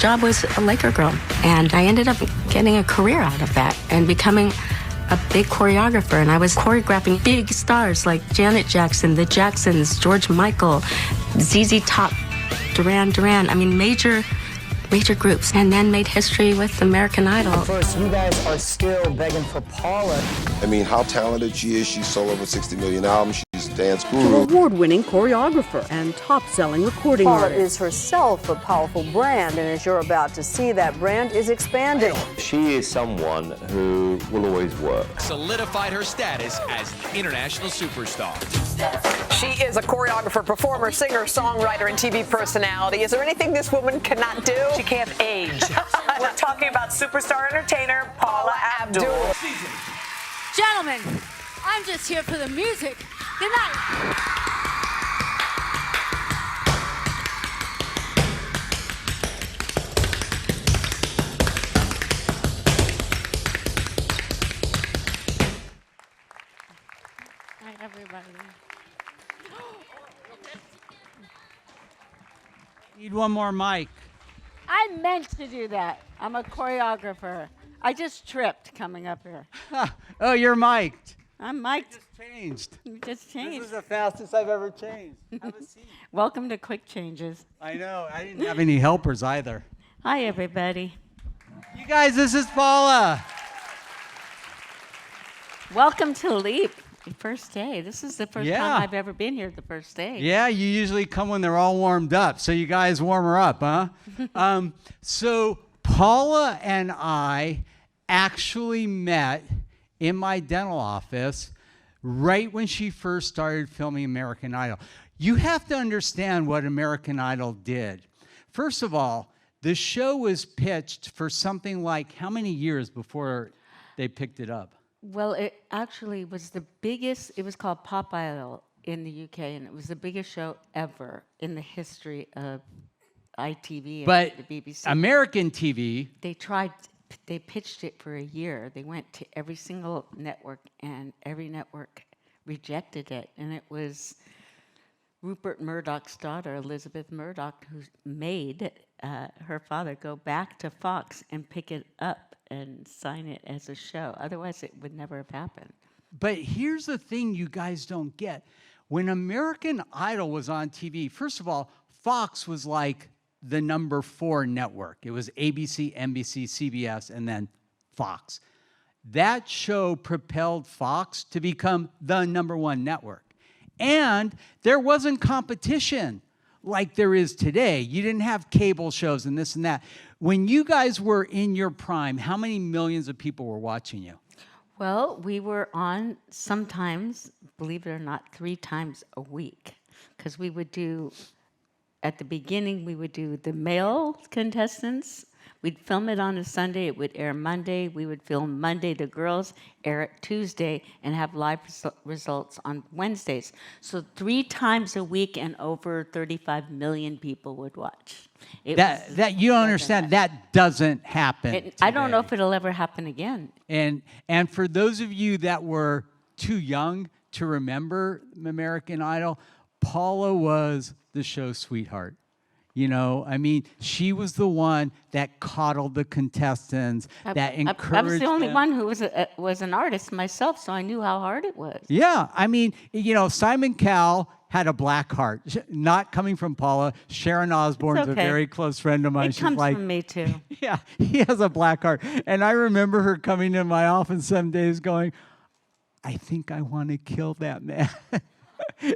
job was a Laker girl, and I ended up getting a career out of that and becoming a big choreographer. And I was choreographing big stars like Janet Jackson, the Jacksons, George Michael, ZZ Top, Duran Duran. I mean, major groups, and then made history with American Idol. First, you guys are still begging for Paula. I mean, how talented she is. She's sold over 60 million albums. She's a dance guru. Award-winning choreographer and top-selling recording Paula artist. is herself a powerful brand, and as you're about to see, that brand is expanding. She is someone who will always work. Solidified her status as an international superstar. She is a choreographer, performer, singer, songwriter, and TV personality. Is there anything this woman cannot do? She can't age. We're talking about superstar entertainer Paula Abdul. Gentlemen, I'm just here for the music. Good night. Night, everybody. Need one more mic. I meant to do that. I'm a choreographer. I just tripped coming up here. Oh, you're mic'd. I'm mic'd. Just changed. You just changed. This is the fastest I've ever changed. Have a seat. Welcome to Quick Changes. I know. I didn't have any helpers either. Hi, everybody. You guys, this is Paula. Welcome to Leap. First day. This is the first Yeah. time I've ever been here the first day. Yeah, you usually come when they're all warmed up. So you guys warm her up, huh? So Paula and I actually met in my dental office right when she first started filming American Idol. You have to understand what American Idol did. First of all, the show was pitched for something like how many years before they picked it up? Well, it actually was the biggest, it was called Pop Idol in the UK, and it was the biggest show ever in the history of ITV and But the BBC. American TV, They pitched it for a year. They went to every single network, and every network rejected it. And it was Rupert Murdoch's daughter, Elizabeth Murdoch, who made her father go back to Fox and pick it up and sign it as a show. Otherwise, it would never have happened. but here's the thing you guys don't get. When American Idol was on TV, first of all, Fox was like the number 4 network. It was ABC, NBC, CBS, and then Fox. That show propelled Fox to become the number 1 network. And there wasn't competition like there is today. You didn't have cable shows and this and that. When you guys were in your prime, how many millions of people were watching you? Well, we were on sometimes, believe it or not, 3 times a week. Because we would do, at the beginning, we would do the male contestants. We'd film it on a Sunday. It would air Monday. We would film Monday, the girls, air it Tuesday, and have live results on Wednesdays. So 3 times a week, and over 35 million people would watch. That you don't understand. That doesn't happen. I don't know if it'll ever happen again. And for those of you that were too young to remember American Idol, Paula was the show's sweetheart. You know, I mean, she was the one that coddled the contestants, that encouraged I was the only them. one who was an artist myself, so I knew how hard it was. Yeah, I mean, you know, Simon Cowell had a black heart. Not coming from Paula. Sharon Osbourne's It's okay. a very close friend of mine. It She's comes like, from me, too. yeah, he has a black heart. And I remember her coming to my office some days going, I think I want to kill that man.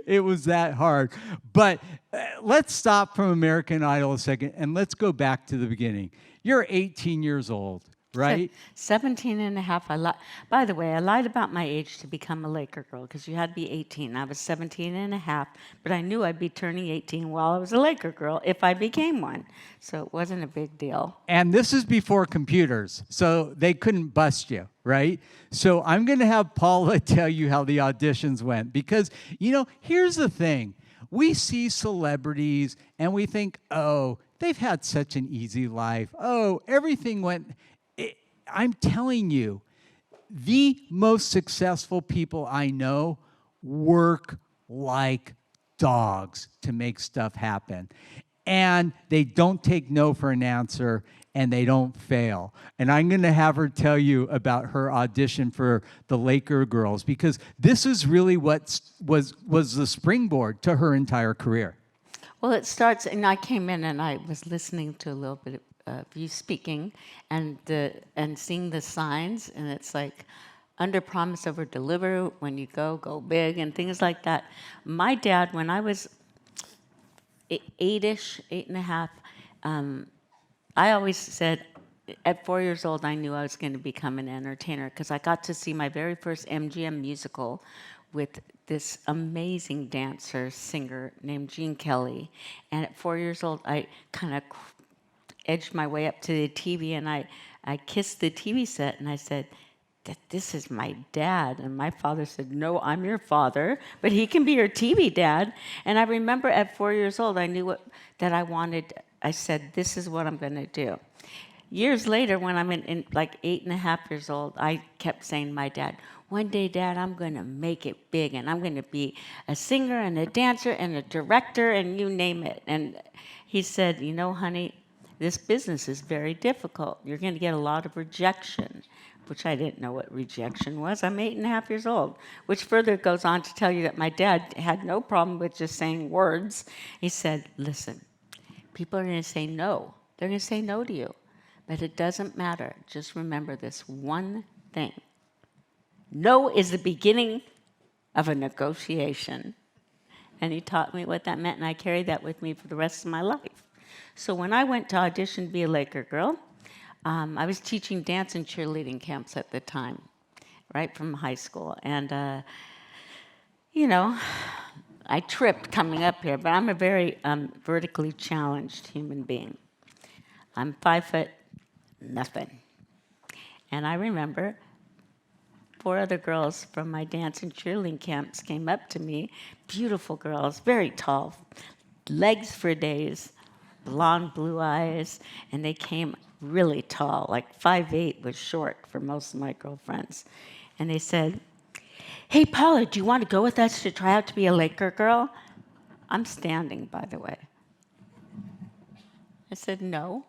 It was that hard. But let's stop from American Idol a second, and let's go back to the beginning. You're 18 years old, right? 17 and a half. By the way, I lied about my age to become a Laker girl because you had to be 18. I was 17 and a half, but I knew I'd be turning 18 while I was a Laker girl if I became one. So it wasn't a big deal. And this is before computers, so they couldn't bust you, right? So I'm going to have Paula tell you how the auditions went because, you know, here's the thing. We see celebrities and we think, oh, they've had such an easy life. Oh, everything went... I'm telling you, the most successful people I know work like dogs to make stuff happen. and they don't take no for an answer, and they don't fail. And I'm going to have her tell you about her audition for the Laker Girls, because this is really what was the springboard to her entire career. Well, it starts, and I came in and I was listening to a little bit of you speaking and seeing the signs, and it's like under promise, over deliver. When you go big, and things like that. My dad, when I was 8-ish, 8.5, I always said, at 4 years old, I knew I was going to become an entertainer because I got to see my very first MGM musical with this amazing dancer, singer named Gene Kelly. And at 4 years old, I kind of edged my way up to the TV, and I kissed the TV set, and I said, this is my dad. And my father said, no, I'm your father, but he can be your TV dad. And I remember at 4 years old, I knew that I wanted. I said, this is what I'm going to do. Years later, when I'm in like 8.5 years old, I kept saying to my dad, one day, Dad, I'm going to make it big, and I'm going to be a singer and a dancer and a director and you name it. And he said, you know, honey, this business is very difficult. You're going to get a lot of rejection, which I didn't know what rejection was. I'm 8.5 years old, which further goes on to tell you that my dad had no problem with just saying words. He said, listen, people are going to say no. They're going to say no to you. But it doesn't matter. Just remember this one thing. No is the beginning of a negotiation. And he taught me what that meant, and I carried that with me for the rest of my life. So when I went to audition to be a Laker girl, I was teaching dance and cheerleading camps at the time, right from high school. And, you know, I tripped coming up here, but I'm a very vertically challenged human being. I'm 5 foot nothing. And I remember 4 other girls from my dance and cheerleading camps came up to me, beautiful girls, very tall, legs for days, blonde, blue eyes, and they came really tall, like 5'8" was short for most of my girlfriends. And they said, hey, Paula, do you want to go with us to try out to be a Laker girl? I'm standing, by the way. I said, no,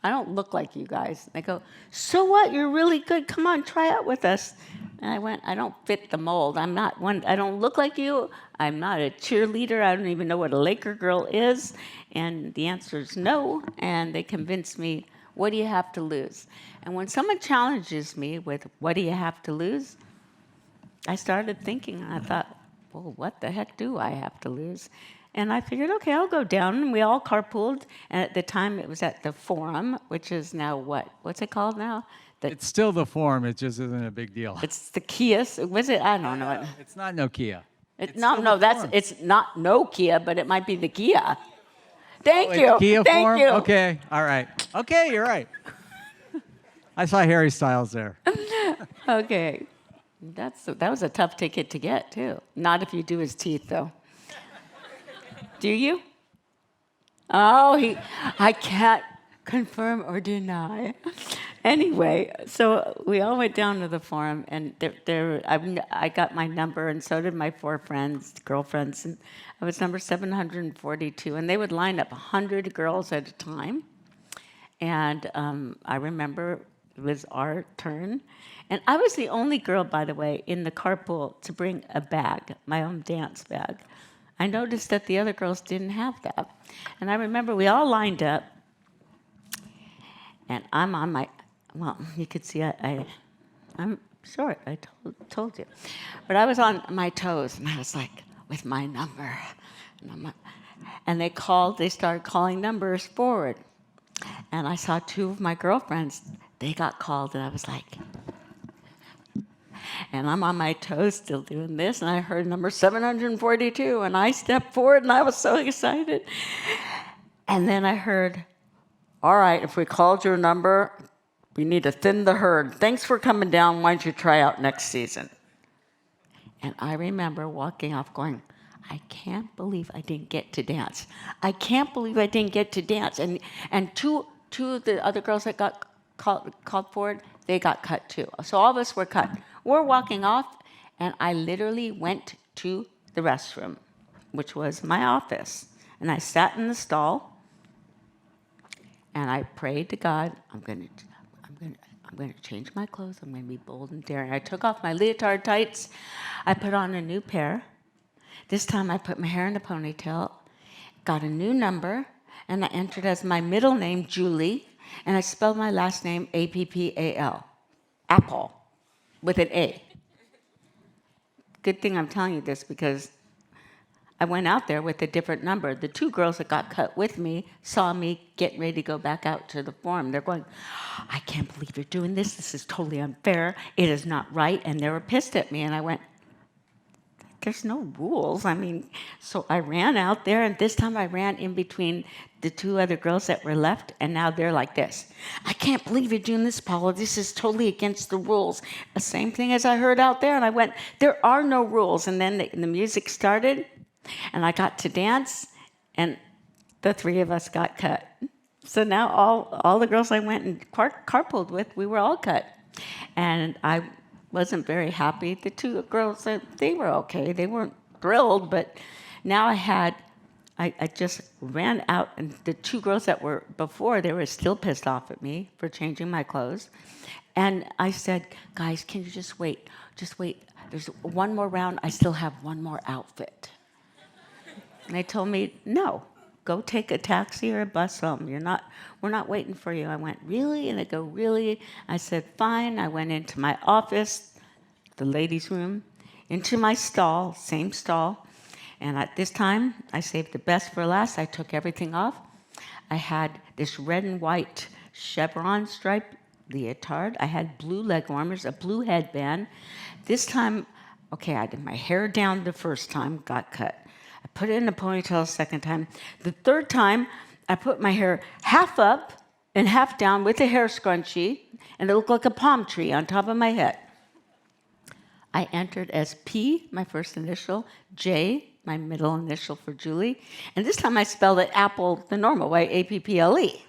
I don't look like you guys. They go, so what? You're really good. Come on, try out with us. And I went, I don't fit the mold. I'm not one. I don't look like you. I'm not a cheerleader. I don't even know what a Laker girl is. And the answer is no. And they convinced me, what do you have to lose? And when someone challenges me with, what do you have to lose? I started thinking, and I thought, well, what the heck do I have to lose? And I figured, okay, I'll go down. And we all carpooled. And at the time, it was at the Forum, which is now what? What's it called now? It's still the Forum. It just isn't a big deal. It's the Kia. Was it? I don't know. It's not Nokia. It's not Nokia, but it might be the Kia. Thank you. It's Kia Thank Forum? you. Okay, all right. Okay, you're right. I saw Harry Styles there. Okay. That was a tough ticket to get, too. Not if you do his teeth, though. Do you? Oh, I can't confirm or deny. Anyway, so we all went down to the Forum, and I got my number, and so did my 4 girlfriends, and I was number 742, and they would line up 100 girls at a time, and I remember it was our turn, and I was the only girl, by the way, in the carpool to bring a bag, my own dance bag. I noticed that the other girls didn't have that, and I remember we all lined up, and I'm on my, well, you could see I'm short, I told you. But I was on my toes, and I was like, with my number. And they started calling numbers forward. And I saw 2 of my girlfriends, they got called, and I was like, and I'm on my toes still doing this, and I heard number 742, and I stepped forward, and I was so excited. And then I heard, all right, if we called your number, we need to thin the herd. Thanks for coming down. Why don't you try out next season? And I remember walking off going, I can't believe I didn't get to dance. I can't believe I didn't get to dance. And two of the other girls that got called forward, they got cut too. So all of us were cut. We're walking off, and I literally went to the restroom, which was my office. And I sat in the stall, And I prayed to God, I'm going to change my clothes. I'm going to be bold and daring. I took off my leotard tights. I put on a new pair. This time I put my hair in a ponytail, got a new number, and I entered as my middle name, Julie, and I spelled my last name Appal, Apple, with an A. Good thing I'm telling you this because I went out there with a different number. The two girls that got cut with me saw me getting ready to go back out to the forum. They're going, I can't believe you're doing this. This is totally unfair. It is not right. And they were pissed at me. And I went, there's no rules. I mean, so I ran out there, and this time I ran in between the two other girls that were left, and now they're like this. I can't believe you're doing this, Paula. This is totally against the rules. The same thing as I heard out there, and I went, there are no rules. And then the music started, and I got to dance, and the three of us got cut. So now all the girls I went and carpooled with, we were all cut. And I wasn't very happy. The two girls, they were okay. They weren't thrilled, but now I just ran out, and the two girls that were before, they were still pissed off at me for changing my clothes. And I said, guys, can you just wait? Just wait. There's one more round. I still have one more outfit. And they told me, no, go take a taxi or a bus home. We're not waiting for you. I went, really? And they go, really? I said, fine. I went into my office, the ladies' room, into my stall, same stall. And at this time, I saved the best for last. I took everything off. I had this red and white chevron stripe leotard. I had blue leg warmers, a blue headband. This time, okay, I did my hair down the first time, got cut. I put it in a ponytail the second time. The third time, I put my hair half up and half down with a hair scrunchie, and it looked like a palm tree on top of my head. I entered as P, my first initial, J, my middle initial for Julie, and this time I spelled it Apple the normal way, A-P-P-L-E,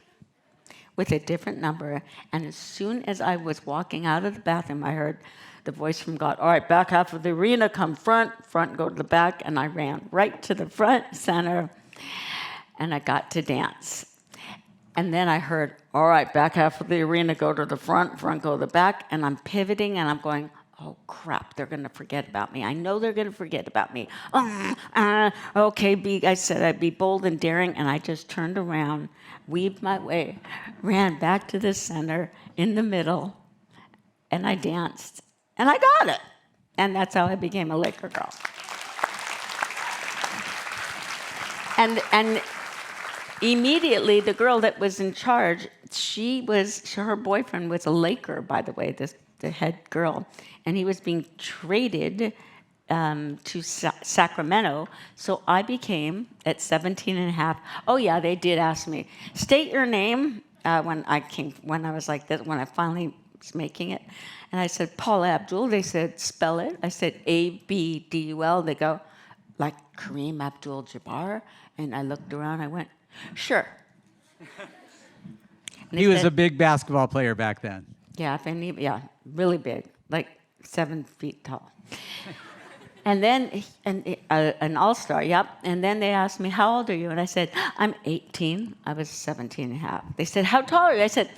with a different number. And as soon as I was walking out of the bathroom, I heard the voice from God, all right, back half of the arena, come front, go to the back, and I ran right to the front center, and I got to dance. And then I heard, all right, back half of the arena, go to the front, go to the back, and I'm pivoting, and I'm going, oh, crap, they're going to forget about me. I know they're going to forget about me. Okay, I said I'd be bold and daring, and I just turned around, weaved my way, ran back to the center in the middle, and I danced. And I got it. And that's how I became a Laker girl. And immediately, the girl that was in charge, her boyfriend was a Laker, by the way, the head girl. And he was being traded to Sacramento. So I became, at 17 and a half, oh yeah, they did ask me, state your name, when I was like this, when I finally was making it. And I said, Paula Abdul. They said, spell it. I said, A-B-D-U-L. They go, like Kareem Abdul-Jabbar? And I looked around. I went, sure. He was a big basketball player back then. Yeah, really big, like 7 feet tall. And then, an all-star, yep. And then they asked me, how old are you? And I said, I'm 18. I was 17 and a half. They said, how tall are you? I said,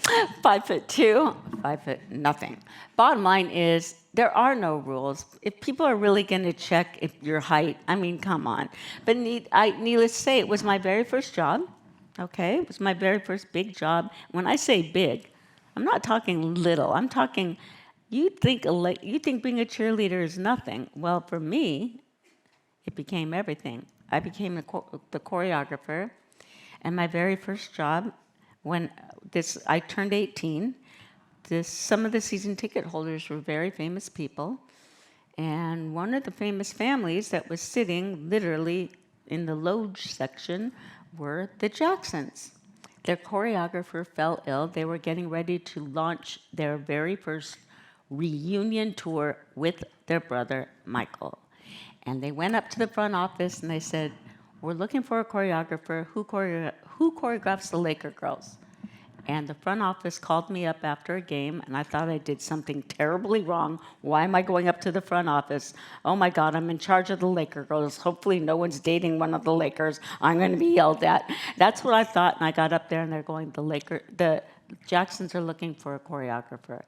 5'2", 5 foot nothing. Bottom line is, there are no rules. If people are really going to check if your height, I mean, come on. But needless to say, it was my very first job, okay? It was my very first big job. When I say big, I'm not talking little. I'm talking... You think being a cheerleader is nothing. Well, for me, it became everything. I became the choreographer, and my very first job, when I turned 18, some of the season ticket holders were very famous people, and one of the famous families that was sitting literally in the loge section were the Jacksons. Their choreographer fell ill. They were getting ready to launch their very first reunion tour with their brother, Michael. And they went up to the front office and they said, we're looking for a choreographer. Who choreographs the Laker girls? And the front office called me up after a game, and I thought I did something terribly wrong. Why am I going up to the front office? Oh my God, I'm in charge of the Laker girls. Hopefully no one's dating one of the Lakers. I'm going to be yelled at. That's what I thought, and I got up there, and they're going, the Jacksons are looking for a choreographer.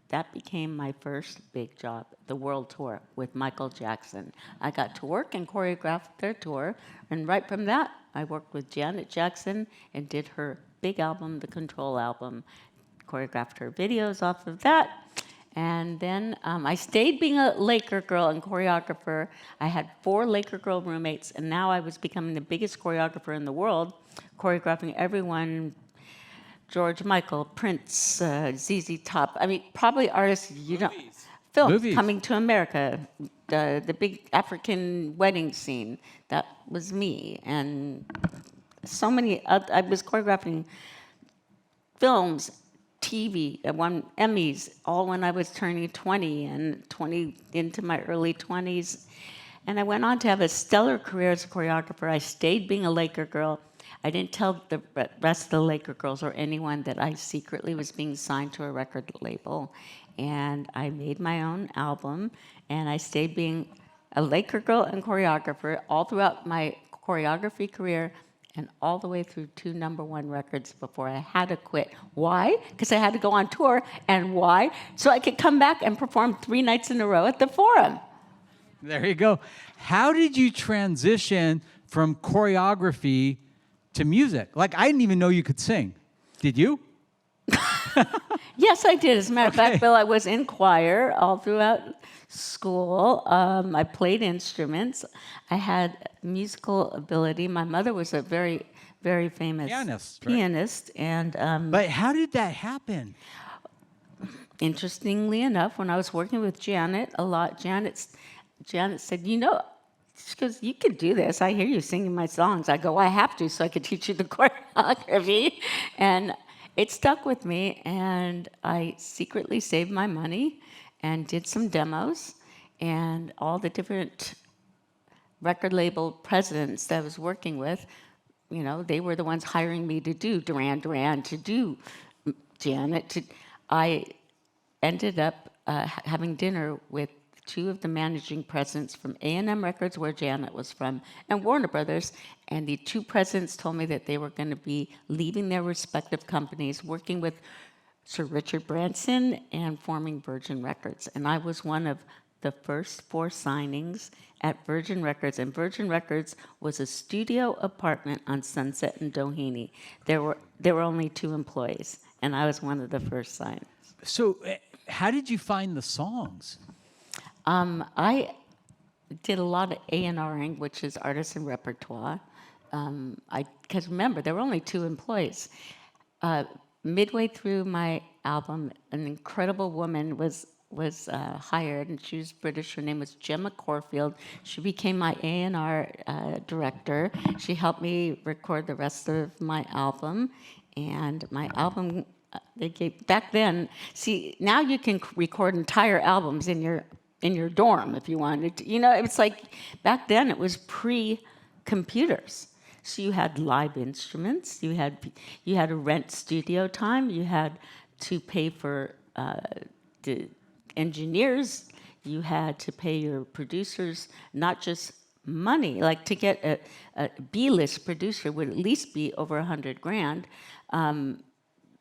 That became my first big job, the world tour with Michael Jackson. I got to work and choreograph their tour, and right from that, I worked with Janet Jackson and did her big album, the Control album, choreographed her videos off of that. And then I stayed being a Laker girl and choreographer. I had 4 Laker girl roommates, and now I was becoming the biggest choreographer in the world, choreographing everyone, George Michael, Prince, ZZ Top. I mean, probably artists you don't. Film, Movies. Coming to America, the big African wedding scene. That was me. And so many, I was choreographing films, TV, I won Emmys, all when I was turning 20 and 20 into my early 20s. And I went on to have a stellar career as a choreographer. I stayed being a Laker girl. I didn't tell the rest of the Laker girls or anyone that I secretly was being signed to a record label. And I made my own album, and I stayed being a Laker girl and choreographer all throughout my choreography career and all the way through 2 #1 records before I had to quit. Why? Because I had to go on tour. And why? So I could come back and perform 3 nights in a row at the Forum. There you go. How did you transition from choreography to music? Like, I didn't even know you could sing. Did you? Yes, I did. As a matter of fact, Bill, I was in choir all throughout school. I played instruments. I had musical ability. My mother was a very, very famous pianist. And but how did that happen? Interestingly enough, when I was working with Janet a lot, Janet said, you know, she goes, you can do this. I hear you singing my songs. I go, I have to, so I could teach you the choreography. And it stuck with me, and I secretly saved my money and did some demos, and all the different record label presidents that I was working with, you know, they were the ones hiring me to do Duran Duran, to do Janet. I ended up having dinner with 2 of the managing presidents from A&M Records, where Janet was from, and Warner Brothers, and the 2 presidents told me that they were going to be leaving their respective companies, working with Sir Richard Branson and forming Virgin Records. And I was one of the first 4 signings at Virgin Records, and Virgin Records was a studio apartment on Sunset and Doheny. There were only 2 employees, and I was one of the first signings. So how did you find the songs? I did a lot of A&Ring, which is artisan repertoire. Because remember, there were only 2 employees. Midway through my album, an incredible woman was hired, and she was British. Her name was Gemma Corfield. She became my A&R director. She helped me record the rest of my album, and my album. They gave back then. See, now you can record entire albums in your dorm if you wanted to. You know, it's like back then it was pre-computers. So you had live instruments, you had to rent studio time, you had to pay for the engineers, you had to pay your producers not just money, like to get a B-list producer would at least be over $100,000.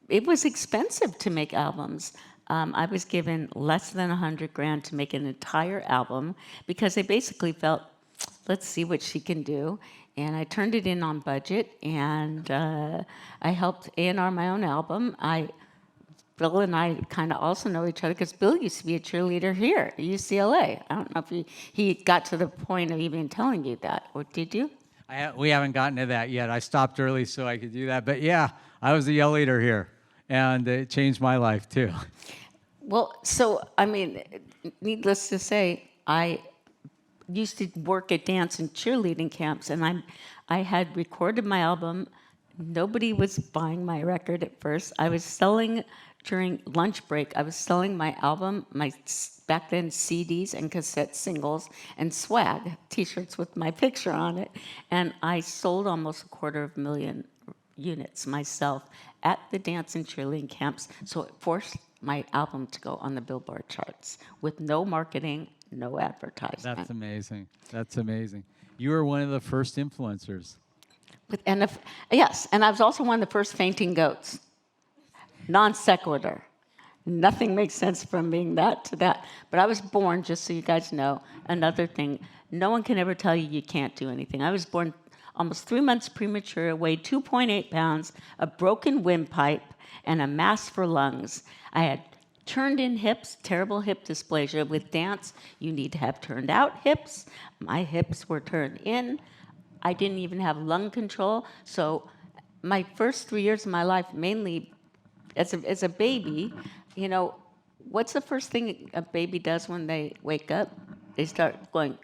It was expensive to make albums. I was given less than $100,000 to make an entire album because they basically felt, let's see what she can do. And I turned it in on budget, and I helped A&R my own album. Bill and I kind of also know each other because Bill used to be a cheerleader here at UCLA. I don't know if he got to the point of even telling you that, or did you? We haven't gotten to that yet. I stopped early so I could do that. But yeah, I was a yell leader here, and it changed my life too. Well, so, I mean, needless to say, I used to work at dance and cheerleading camps, and I had recorded my album. Nobody was buying my record at first. I was selling, during lunch break, I was selling my album, my back then CDs and cassette singles, and swag, T-shirts with my picture on it. And I sold almost 250,000 units myself at the dance and cheerleading camps, so it forced my album to go on the Billboard charts with no marketing, no advertisement. That's amazing. That's amazing. You were one of the first influencers. Yes, and I was also one of the first fainting goats. Non sequitur. Nothing makes sense from being that to that. But I was born, just so you guys know, another thing, no one can ever tell you you can't do anything. I was born almost 3 months premature, weighed 2.8 pounds, a broken windpipe, and a mass for lungs. I had turned in hips, terrible hip dysplasia. With dance, you need to have turned out hips. My hips were turned in. I didn't even have lung control. So my first 3 years of my life, mainly as a baby, you know, what's the first thing a baby does when they wake up? They start going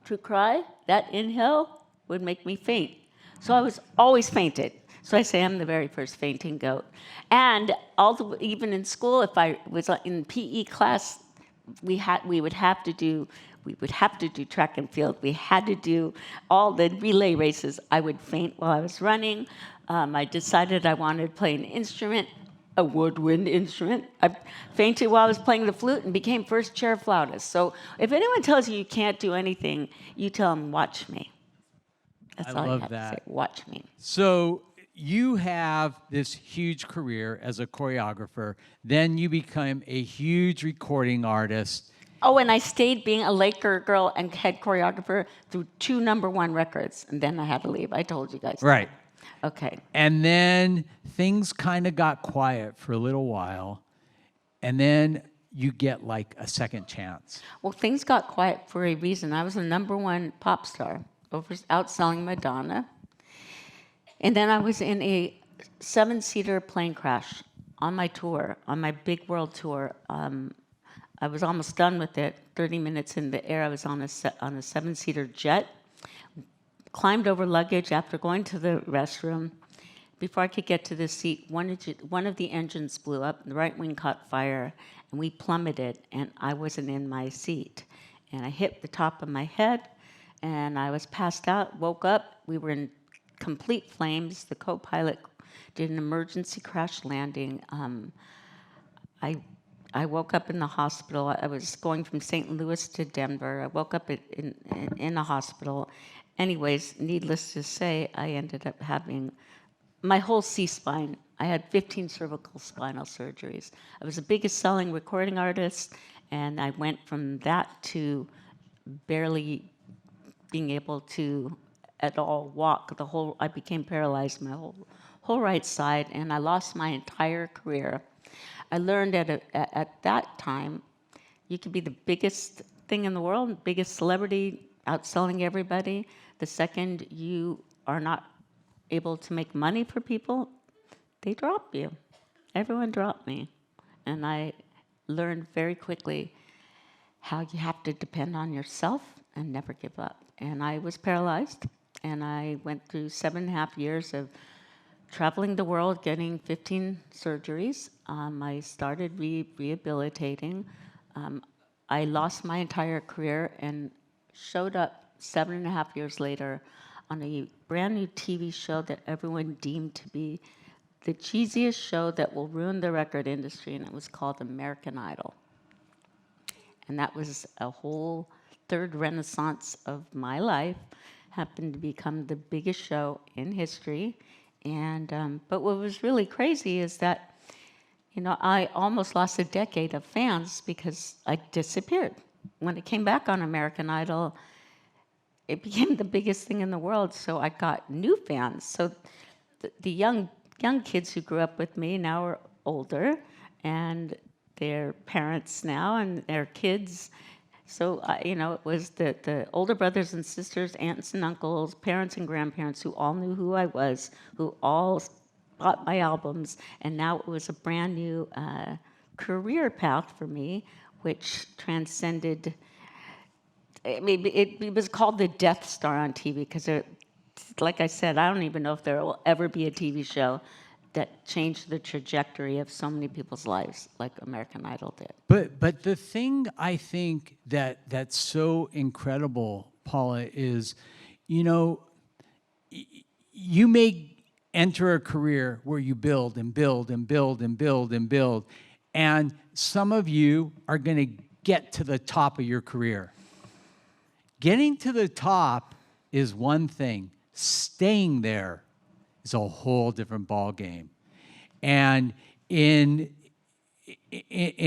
to cry. That inhale would make me faint. So I was always fainted. So I say I'm the very first fainting goat. And even in school, if I was in PE class, we would have to do track and field. We had to do all the relay races. I would faint while I was running. I decided I wanted to play an instrument, a woodwind instrument. I fainted while I was playing the flute and became first chair flautist. So if anyone tells you you can't do anything, you tell them, watch me. That's all you have to say, watch me. So you have this huge career as a choreographer. Then you become a huge recording artist. Oh, and I stayed being a Laker girl and head choreographer through 2 #1 records, and then I had to leave. I told you guys. Right. That. Okay. And then things kind of got quiet for a little while, and then you get like a second chance. Well, things got quiet for a reason. I was the #1 pop star, outselling Madonna. And then I was in a 7-seater plane crash on my tour, on my big world tour. I was almost done with it. 30 minutes in the air, I was on a 7-seater jet. Climbed over luggage after going to the restroom. Before I could get to the seat, one of the engines blew up, the right wing caught fire, and we plummeted, and I wasn't in my seat. And I hit the top of my head, and I was passed out, woke up. We were in complete flames. The co-pilot did an emergency crash landing. I woke up in the hospital. I was going from St. Louis to Denver. I woke up in a hospital. Anyways, needless to say, I ended up having my whole C-spine. I had 15 cervical spinal surgeries. I was the biggest selling recording artist, and I went from that to barely being able to at all walk. I became paralyzed my whole right side, and I lost my entire career. I learned at that time, you could be the biggest thing in the world, biggest celebrity, outselling everybody. The second you are not able to make money for people, they drop you. Everyone dropped me. And I learned very quickly how you have to depend on yourself and never give up. And I was paralyzed, and I went through 7.5 years of traveling the world, getting 15 surgeries. I started rehabilitating. I lost my entire career and showed up 7.5 years later on a brand new TV show that everyone deemed to be the cheesiest show that will ruin the record industry, and it was called American Idol. And that was a whole third renaissance of my life, happened to become the biggest show in history. And but what was really crazy is that, you know, I almost lost a decade of fans because I disappeared. When it came back on American Idol, it became the biggest thing in the world, so I got new fans. So the young kids who grew up with me now are older, and they're parents now, and their kids. So, you know, it was the older brothers and sisters, aunts and uncles, parents and grandparents who all knew who I was, who all bought my albums, and now it was a brand new career path for me, which transcended. I mean, it was called the Death Star on TV because, like I said, I don't even know if there will ever be a TV show that changed the trajectory of so many people's lives like American Idol did. But the thing I think that's so incredible, Paula, is, you know, you may enter a career where you build and build and build and build and build. And some of you are going to get to the top of your career. Getting to the top is one thing. Staying there is a whole different ballgame. And in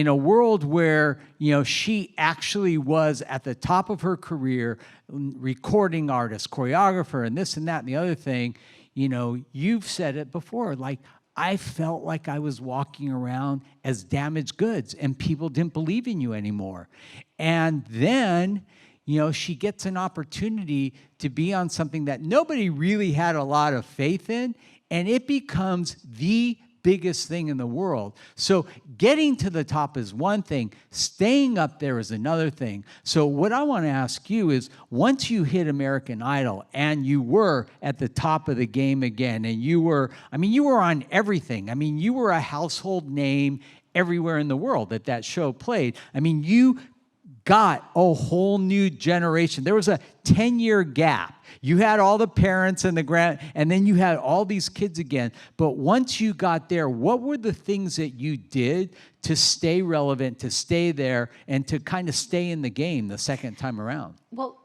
a world where, she actually was at the top of her career, recording artist, choreographer, and this and that and the other thing, you've said it before, like, I felt like I was walking around as damaged goods and people didn't believe in you anymore. And then, she gets an opportunity to be on something that nobody really had a lot of faith in, and it becomes the biggest thing in the world. So getting to the top is one thing. Staying up there is another thing. So what I want to ask you is, once you hit American Idol and you were at the top of the game again, and you were on everything. You were a household name everywhere in the world that show played. You got a whole new generation. There was a 10-year gap. You had all the parents and and then you had all these kids again. But once you got there, what were the things that you did to stay relevant, to stay there, and to kind of stay in the game the second time around? Well,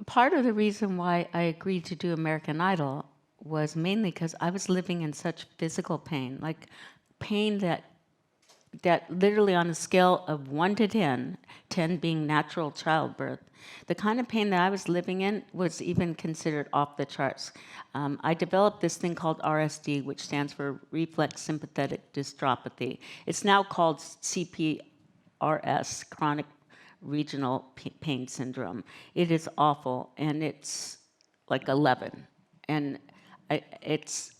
part of the reason why I agreed to do American Idol was mainly because I was living in such physical pain, like pain that literally on a scale of 1 to 10, 10 being natural childbirth, the kind of pain that I was living in was even considered off the charts. I developed this thing called RSD, which stands for reflex sympathetic dystrophy. It's now called CPRS, chronic regional pain syndrome. It is awful, and it's like 11. And it's,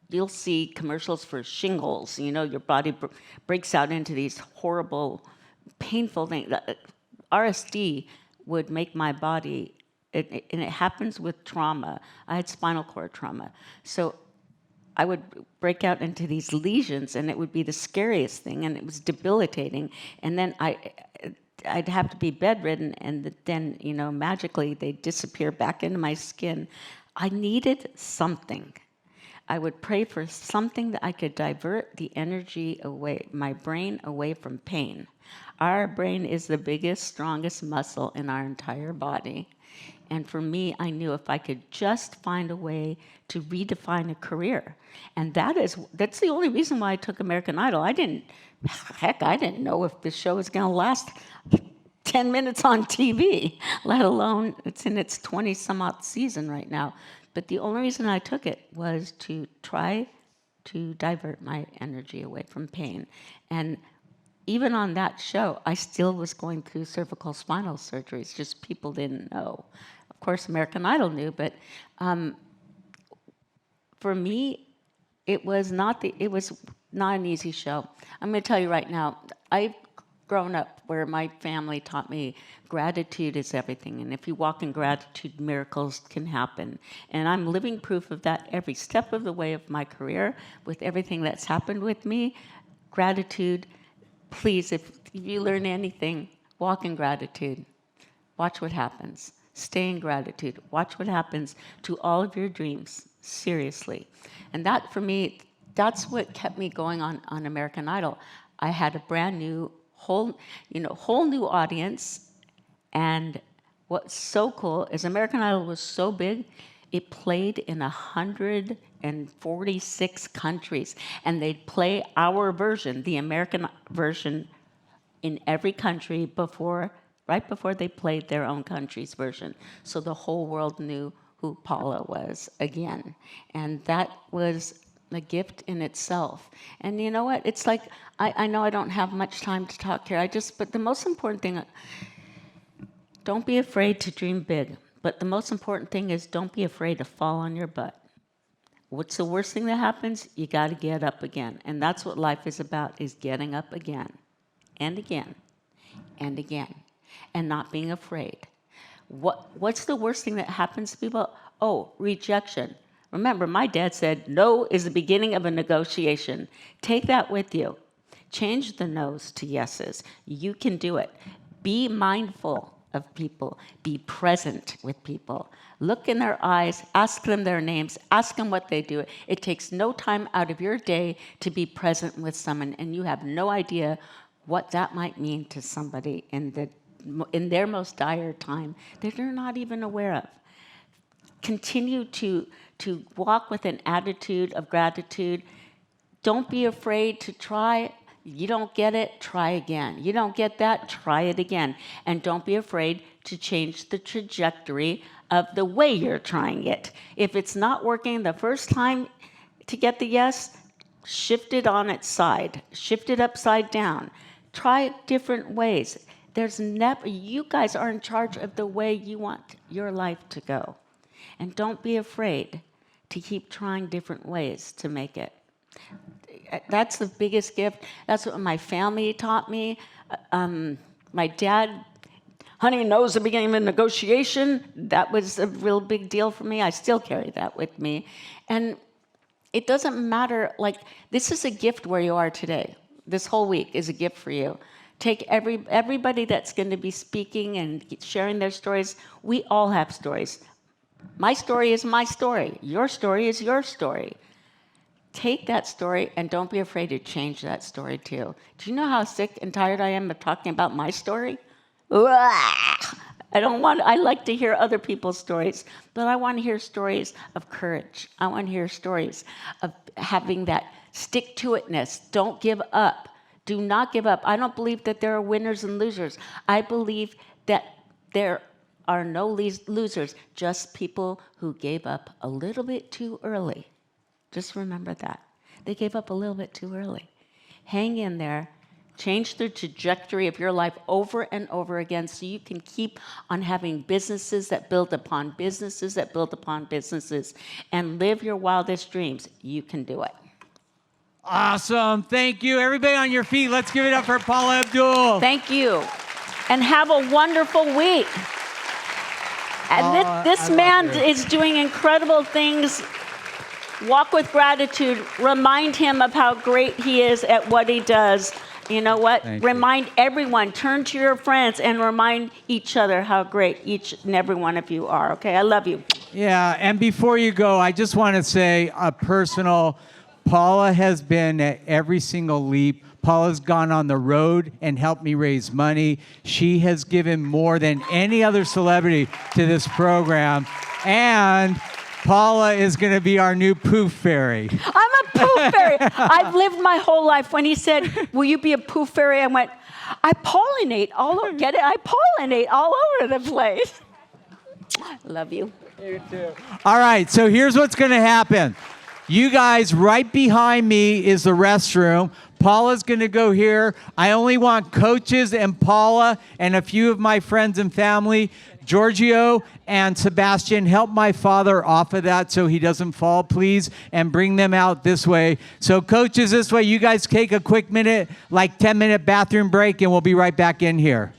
you'll see commercials for shingles. Your body breaks out into these horrible, painful things. RSD would make my body, and it happens with trauma. I had spinal cord trauma. So I would break out into these lesions, and it would be the scariest thing, and it was debilitating. And then I'd have to be bedridden, and then, magically they'd disappear back into my skin. I needed something. I would pray for something that I could divert the energy away, my brain away from pain. Our brain is the biggest, strongest muscle in our entire body. And for me, I knew if I could just find a way to redefine a career. And that's the only reason why I took American Idol. I didn't know if the show was going to last 10 minutes on TV, let alone it's in its 20-some-odd season right now. But the only reason I took it was to try to divert my energy away from pain. And even on that show, I still was going through cervical spinal surgeries, just people didn't know. Of course, American Idol knew, but for me, it was not an easy show. I'm going to tell you right now, I've grown up where my family taught me gratitude is everything, and if you walk in gratitude, miracles can happen. And I'm living proof of that every step of the way of my career, with everything that's happened with me. Gratitude, please, if you learn anything, walk in gratitude. Watch what happens. Stay in gratitude. Watch what happens to all of your dreams, seriously. And that, for me, that's what kept me going on American Idol. I had a brand new whole new audience, and what's so cool is American Idol was so big, it played in 146 countries, and they'd play our version, the American version, in every country right before they played their own country's version. So the whole world knew who Paula was again, and that was a gift in itself. And you know what? It's like, I know I don't have much time to talk here. But the most important thing, don't be afraid to dream big. But the most important thing is, don't be afraid to fall on your butt. What's the worst thing that happens? You got to get up again. And that's what life is about, is getting up again and again and again, and not being afraid. What's the worst thing that happens to people? Oh, rejection. Remember, my dad said, no is the beginning of a negotiation. Take that with you. Change the no's to yeses. You can do it. Be mindful of people. Be present with people. Look in their eyes, ask them their names, ask them what they do. It takes no time out of your day to be present with someone, and you have no idea what that might mean to somebody in their most dire time that they're not even aware of. Continue to walk with an attitude of gratitude. Don't be afraid to try. You don't get it, try again. You don't get that, try it again. And don't be afraid to change the trajectory of the way you're trying it. If it's not working the first time to get the yes, shift it on its side. Shift it upside down. Try different ways. You guys are in charge of the way you want your life to go. And don't be afraid to keep trying different ways to make it. That's the biggest gift. That's what my family taught me. My dad, honey knows the beginning of a negotiation. That was a real big deal for me. I still carry that with me. And it doesn't matter, this is a gift where you are today. This whole week is a gift for you. Take everybody that's going to be speaking and sharing their stories. We all have stories. My story is my story. Your story is your story. Take that story and don't be afraid to change that story too. Do you know how sick and tired I am of talking about my story? I like to hear other people's stories, but I want to hear stories of courage. I want to hear stories of having that stick-to-itness. Don't give up. Do not give up. I don't believe that there are winners and losers. I believe that there are no losers, just people who gave up a little bit too early. Just remember that. They gave up a little bit too early. Hang in there. Change the trajectory of your life over and over again so you can keep on having businesses that build upon businesses that build upon businesses and live your wildest dreams. You can do it. Awesome. Thank you. Everybody on your feet. Let's give it up for Paula Abdul. Thank you. And have a wonderful week. And this man is doing incredible things. Walk with gratitude. Remind him of how great he is at what he does. You know what? Remind everyone. Turn to your friends and remind each other how great each and every one of you are. Okay? I love you. Yeah, and before you go, I just want to say a personal, Paula has been at every single leap. Paula's gone on the road and helped me raise money. She has given more than any other celebrity to this program. And Paula is going to be our new poof fairy. I'm a poof fairy. I've lived my whole life. When he said, will you be a poof fairy? I went, I pollinate all over. Get it? I pollinate all over the place. Love you. You too. All right, so here's what's going to happen. You guys, right behind me is the restroom. Paula's going to go here. I only want coaches and Paula and a few of my friends and family. Giorgio and Sebastian, help my father off of that so he doesn't fall, please, and bring them out this way. So coaches this way. You guys take a quick minute, 10-minute bathroom break, and we'll be right back in here.